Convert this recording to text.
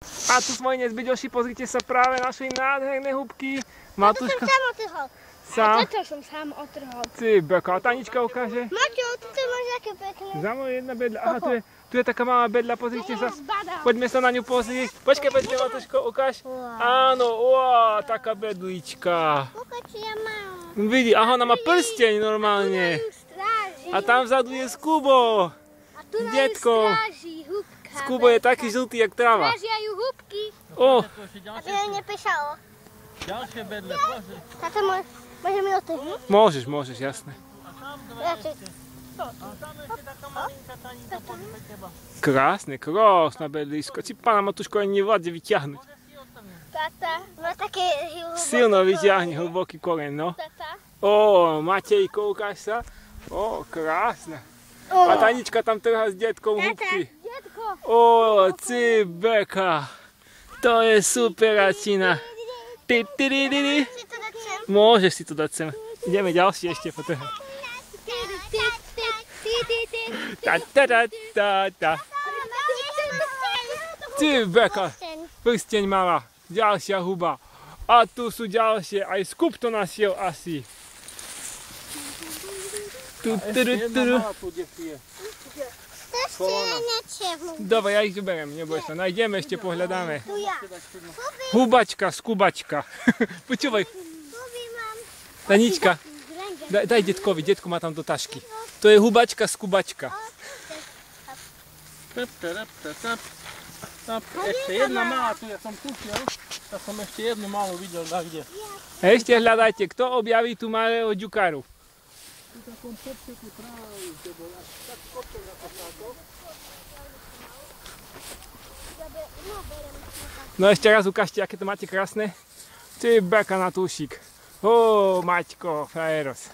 A tu svojinec Beďoši, pozrite sa, práve našli nádherné húbky. Matúška. To som sám otrhol. Sám? A toto som sám otrhol. Ty beka, a Tanička ukáže? Maťo, toto máš také pekné. Za mnou jedna bedľa. Aha, tu je taká malá bedľa, pozrite sa. Poďme sa na ňu pozrieť. Počkaj, Matúško, ukáž. Áno, taká bedlička. Ukáž, ja mám. Vidí, aha, ona má prsteň normálne. A tam vzadu je Skubo. A tu na detkom. stráži húbka. Skubo je taký žltý, jak tráva. Strážia ju húbky. A to je nepešalo. Ďalšie bedle, pozri. Táto môžem ju otrhnúť? Môžeš, jasné. A tam ešte taká malinká Taníka poďme teba. Krásna bedlisko. Či pána Matúško ani nevládze vyťahnuť. Tata má také Silno vyťahne hlboký koreň, no. Tata. Matejko, ukáž sa. Krásna. A Tanička tam trhá s detkom húbky. Detko. Cibeka. To je superačina. Si to dať sem? Môžeš si to dať sem. Ideme ďalšie ešte potrhať. Cibeka. Prsteň mala. Ďalšia huba. A tu sú ďalšie. Aj Skub to našiel asi. Ešte jedna malá tu je. To ešte niečo. Dobre, ja ich zoberiem, neboj sa. Nájdeme, ešte pohľadáme. Tu ja. Hubačka, Skubačka. Počúvaj, Huby mám. Tanička, daj detkovi, detko má tam do tašky. To je hubačka, Skubačka. Ešte jedna malá, tu ja som tušiel. Ja som ešte jednu malú videl, kde. Ešte hľadajte, kto objaví tú malého ďukaru. No ešte raz ukážte, aké to máte krásne. Ty beka na túšik. Maťko, frajeros.